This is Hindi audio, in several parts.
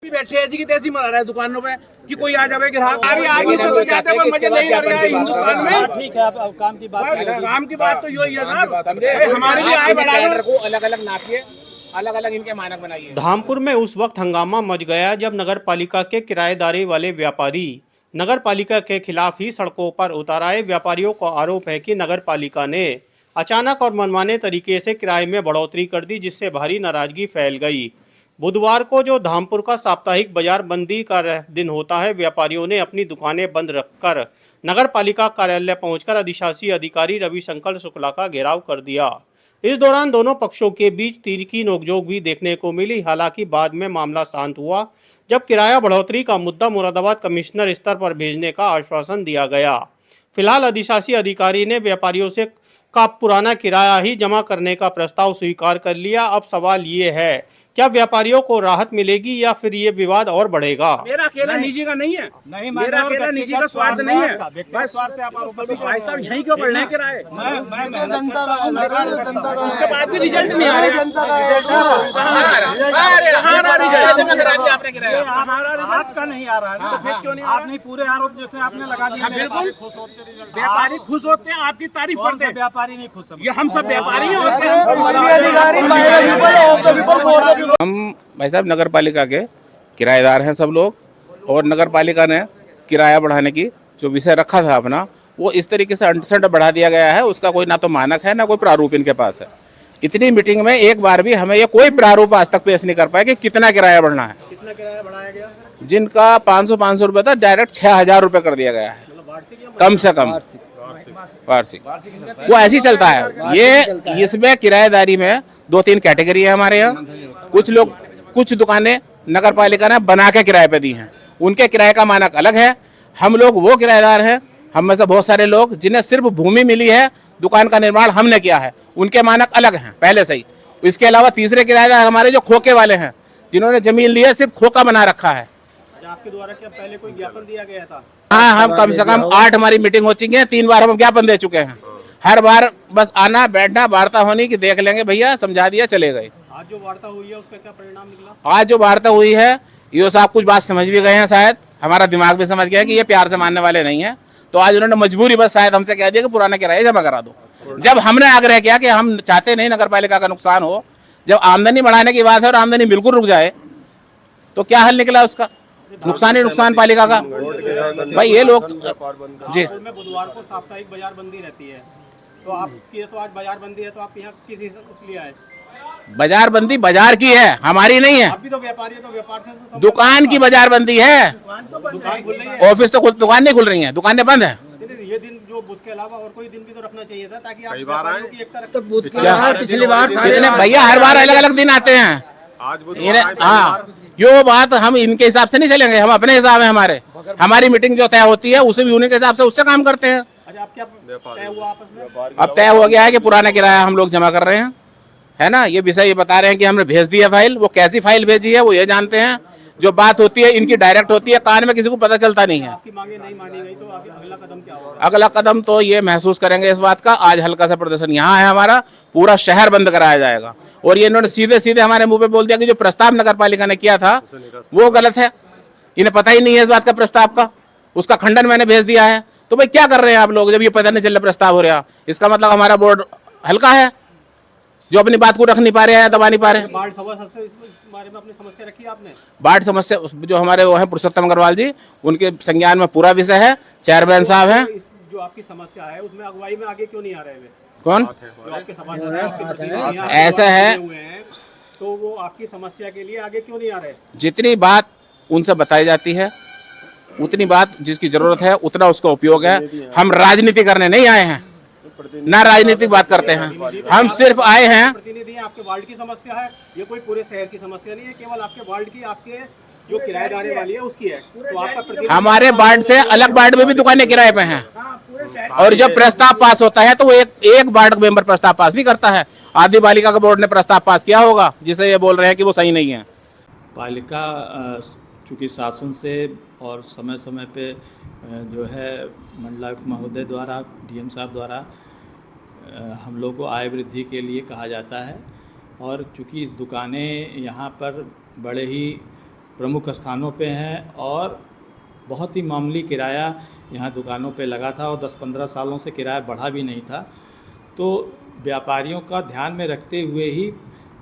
बैठे हैं जी की तैसी मरा रहा है दुकानों पे कि कोई आ जाए ग्राहक आगे से तो जाते हैं, मजे नहीं आ रहा है हिंदुस्तान में। ठीक है, अब काम की बात काम की बात तो यही है साहब, हमारे भी आए बढ़ाने को अलग अलग नापिए, अलग अलग इनके मानक बनाइए। धामपुर में उस वक्त हंगामा मच गया जब नगर पालिका के किराएदारी वाले व्यापारी नगर पालिका के खिलाफ ही सड़कों पर उतर आए। व्यापारियों को आरोप है कि नगर पालिका ने अचानक और मनमाने तरीके से किराए में बढ़ोतरी कर दी, जिससे भारी नाराजगी फैल गई। बुधवार को जो धामपुर का साप्ताहिक बाजार बंदी का दिन होता है, व्यापारियों ने अपनी दुकानें बंद रखकर नगर पालिका कार्यालय पहुंचकर अधिशासी अधिकारी रविशंकर शुक्ला का घेराव कर दिया। इस दौरान दोनों पक्षों के बीच तीखी नोकझोंक भी देखने को मिली। हालांकि बाद में मामला शांत हुआ जब किराया बढ़ोतरी का मुद्दा मुरादाबाद कमिश्नर स्तर पर भेजने का आश्वासन दिया गया। फिलहाल अधिशासी अधिकारी ने व्यापारियों से का पुराना किराया ही जमा करने का प्रस्ताव स्वीकार कर लिया। अब सवाल ये है, क्या व्यापारियों को राहत मिलेगी या फिर ये विवाद और बढ़ेगा? मेरा अकेला निजी का नहीं है, नहीं, मेरा अकेला निजी का स्वार्थ नहीं है। बस भाई साहब यहीं क्यों बढ़ रहे हैं किराए? उसके बाद भी रिजल्ट नहीं आ रहा। आपका नहीं आ रहा है तो फिर क्यों नहीं? आप नहीं, पूरे आरोप जैसे आपने लगा दिया। बिल्कुल व्यापारी खुश होते हैं, आपकी तारीफ करते हैं। व्यापारी नहीं खुश, ये हम सब व्यापारी हैं। हम भाई साहब नगर पालिका के किराएदार हैं सब लोग, और नगर पालिका ने किराया बढ़ाने की जो विषय रखा था अपना, वो इस तरीके से अंटसंट बढ़ा दिया गया है। उसका कोई ना तो मानक है ना कोई प्रारूप इनके पास है। इतनी मीटिंग में एक बार भी हमें ये कोई प्रारूप आज तक पेश नहीं कर पाए कि कितना किराया बढ़ना है। कितना किराया बढ़ाया गया? जिनका 500 रुपये था, डायरेक्ट 6000 रुपये कर दिया गया है, कम से कम वार्षिक। वो ऐसे ही चलता है। ये इसमें किराएदारी में 2-3 कैटेगरी है हमारे यहाँ। कुछ लोग, कुछ दुकानें नगर पालिका ने बना के किराए पे दी हैं, उनके किराए का मानक अलग है। हम लोग वो किराएदार हैं, हम में से बहुत सारे लोग जिन्हें सिर्फ भूमि मिली है, दुकान का निर्माण हमने किया है, उनके मानक अलग हैं पहले से ही। इसके अलावा तीसरे किराएदार हमारे जो खोखे वाले हैं, जिन्होंने जमीन ली है, सिर्फ खोखा बना रखा है। आपके द्वारा क्या पहले कोई ज्ञापन दिया गया था? हाँ, हम कम से कम 8 हमारी मीटिंग हो चुकी है, 3 बार हम ज्ञापन दे चुके हैं। हर बार बस आना बैठना, वार्ता होनी कि देख लेंगे भैया, समझा दिया, चले गए। आज जो वार्ता हुई है उसका क्या परिणाम निकला? आज जो वार्ता हुई है, ये साहब कुछ बात समझ भी गए हैं, शायद हमारा दिमाग भी समझ गया कि ये प्यार से मानने वाले नहीं है। तो आज उन्होंने मजबूरी बस शायद हमसे कह दिया कि पुराना किराया जमा करा दो। जब हमने आग्रह किया कि हम चाहते नहीं नगर पालिका का नुकसान हो, जब आमदनी बढ़ाने की बात है और आमदनी बिल्कुल रुक जाए, तो क्या हल निकला उसका? नुकसान ही नुकसान पालिका का। भाई ये लोग जी, बुधवार को साप्ताहिक बाजार बंदी रहती है, तो आपकी तो आज बाजार बंदी है, तो आप यहाँ किस इसलिए आए? बाजार बंदी बाजार की है, हमारी नहीं है। अभी तो व्यापारी है, तो व्यापार से दुकान की बाजार बंदी है। दुकान खुल रही है, ऑफिस तो दुकान नहीं खुल रही है, दुकानें बंद है। ये दिन जो बुध के अलावा और कोई दिन भी तो रखना चाहिए था, ताकि आप कई बार आए। पिछली बार भैया हर बार अलग अलग दिन आते हैं। हाँ, यो बात हम इनके हिसाब से नहीं चलेंगे, हम अपने हिसाब है हमारे। हमारी मीटिंग जो तय होती है उसे भी उन्हीं के हिसाब से उससे काम करते हैं। अच्छा, आप क्या तय हुआ आपस में? अब तय हो गया है कि पुराना किराया हम लोग जमा कर रहे हैं, है ना। ये विषय ये बता रहे हैं कि हमने भेज दी है फाइल, वो कैसी फाइल भेजी है वो ये जानते हैं। जो बात होती है इनकी डायरेक्ट होती है, कान में किसी को पता चलता नहीं है। आपकी मांगे नहीं मानी गई तो आगे अगला कदम क्या होगा? अगला कदम तो ये महसूस करेंगे इस बात का। आज हल्का सा प्रदर्शन यहाँ है हमारा, पूरा शहर बंद कराया जाएगा। और ये इन्होंने सीधे सीधे हमारे मुंह पे बोल दिया कि जो प्रस्ताव नगर पालिका ने किया था वो गलत है, इन्हें पता ही नहीं है इस बात का, प्रस्ताव का। उसका खंडन मैंने भेज दिया है। तो भाई क्या कर रहे हैं आप लोग, जब ये पता नहीं चल रहा प्रस्ताव हो रहा? इसका मतलब हमारा बोर्ड हल्का है, जो अपनी बात को रख नहीं पा रहे हैं, दबा नहीं पा रहे हैं। बाढ़ सभा से इस बारे में अपनी समस्या रखी आपने? बाढ़ समस्या जो हमारे वो हैं पुरुषोत्तम अग्रवाल जी, उनके संज्ञान में पूरा विषय है। चेयरमैन साहब हैं। जो आपकी समस्या है उसमें अगुवाई में आगे क्यों नहीं आ रहे हैं? कौन जो आपके समस्या ऐसा है, तो वो आपकी समस्या के लिए आगे क्यों नहीं आ रहे? जितनी बात उनसे बताई जाती है, उतनी बात जिसकी जरूरत है उतना उसका उपयोग है। हम राजनीति करने नहीं आए हैं, ना राजनीतिक बात करते हैं। हम सिर्फ आए हैं, प्रतिनिधि हैं, आपके वार्ड की समस्या है, ये कोई पूरे शहर की समस्या नहीं है, केवल आपके वार्ड की, आपके जो किराएदारी वाली है उसकी है। तो आपका प्रतिनिधि हमारे वार्ड से अलग वार्ड में भी दुकानें किराए पे हैं। और जब प्रस्ताव पास होता है तो वो एक वार्ड मेंबर प्रस्ताव पास नहीं करता है। आदि बालिका का बोर्ड ने प्रस्ताव पास किया होगा, जिसे ये बोल रहे हैं कि वो सही नहीं है। पालिका चूँकि शासन से और समय समय पे जो है मंडलायुक्त महोदय द्वारा, डीएम साहब द्वारा हम लोग को आय वृद्धि के लिए कहा जाता है। और चूँकि दुकानें यहाँ पर बड़े ही प्रमुख स्थानों पे हैं और बहुत ही मामूली किराया यहाँ दुकानों पे लगा था और 10-15 सालों से किराया बढ़ा भी नहीं था। तो व्यापारियों का ध्यान में रखते हुए ही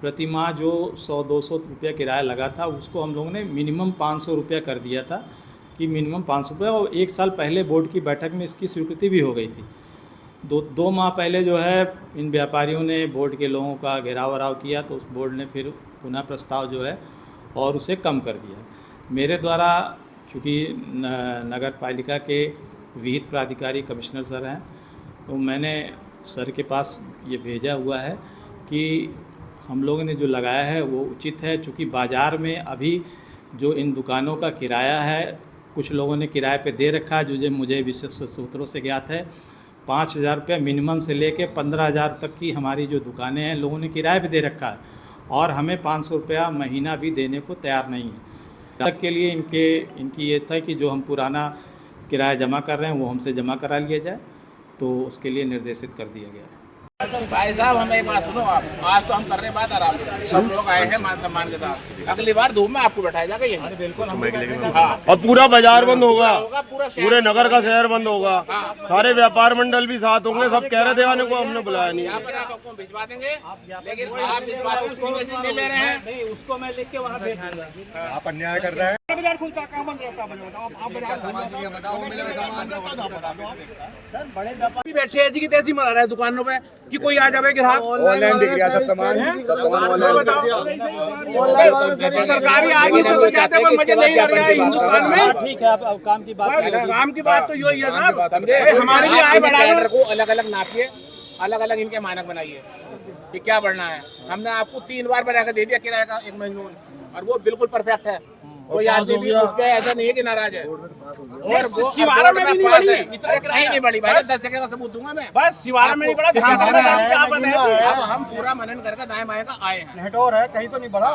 प्रति माह जो 100-200 रुपया किराया लगा था उसको हम लोगों ने मिनिमम 500 रुपया कर दिया था कि मिनिमम 500 रुपया। और 1 साल पहले बोर्ड की बैठक में इसकी स्वीकृति भी हो गई थी। दो माह पहले जो है इन व्यापारियों ने बोर्ड के लोगों का घेराव वराव किया तो उस बोर्ड ने फिर पुनः प्रस्ताव जो है और उसे कम कर दिया। मेरे द्वारा चूँकि नगर पालिका के विहित प्राधिकारी कमिश्नर सर हैं तो मैंने सर के पास ये भेजा हुआ है कि हम लोगों ने जो लगाया है वो उचित है। चूँकि बाज़ार में अभी जो इन दुकानों का किराया है कुछ लोगों ने किराए पे दे रखा है जो मुझे विशेष सूत्रों से ज्ञात है। 5,000 रुपये मिनिमम से लेके 15,000 तक की हमारी जो दुकानें हैं लोगों ने किराए पे दे रखा है और हमें 500 रुपया महीना भी देने को तैयार नहीं है। तक के लिए इनकी ये था कि जो हम पुराना किराया जमा कर रहे हैं वो हमसे जमा करा लिया जाए, तो उसके लिए निर्देशित कर दिया गया है। भाई साहब हमें एक बात सुनो, आप आज तो हम कर रहे हैं बात आराम से, सब लोग आए हैं मान सम्मान के साथ। अगली बार धूप में आपको बैठाया जाएगा यहीं। बिल्कुल। हाँ। और पूरा बाजार बंद होगा, पूरा पूरे नगर का शहर बंद होगा। सारे व्यापार मंडल भी साथ होंगे। सब कह रहे थे आने को, हमने बुलाया नहीं। यहाँ पर आप आपको भिजवा देंगे, लेकिन आप इस बात को सीरियसली नहीं ले रहे हैं। नहीं, उसको मैं लेके वहाँ भेज दूंगा। आप अन्याय कर रहे हैं। बाजार खुलता है, कहाँ बंद रहता है? बैठे ऐसी की तैसी मरा रहा है दुकानों पे कि कोई आ जावे ग्राहक। ऑनलाइन दिख गया सब सामान, सरकारी आदमी से तो जाते हुए मजे नहीं आ रहा है हिंदुस्तान में। ठीक है, अब काम की बात काम की बात तो यही है साहब, समझे? हमारे भी आए बढ़ा टेंडर को अलग अलग नापिए, अलग अलग इनके मानक बनाइए कि क्या बढ़ना है। हमने आपको 3 बार बना के दे दिया किराए का 1 महीने और वो बिल्कुल परफेक्ट है। कोई आदमी भी उस पे ऐसा नहीं है कि नाराज है। और वो सिवारा में भी नहीं बढ़ी, नहीं बढ़ी भाई, 10 जगह का सबूत दूंगा मैं। बस सिवारा में नहीं बढ़ा, ध्यान अब हम पूरा मनन करके दाएं बाएं का आए हैं। नेटोर है, कहीं तो नहीं बढ़ा।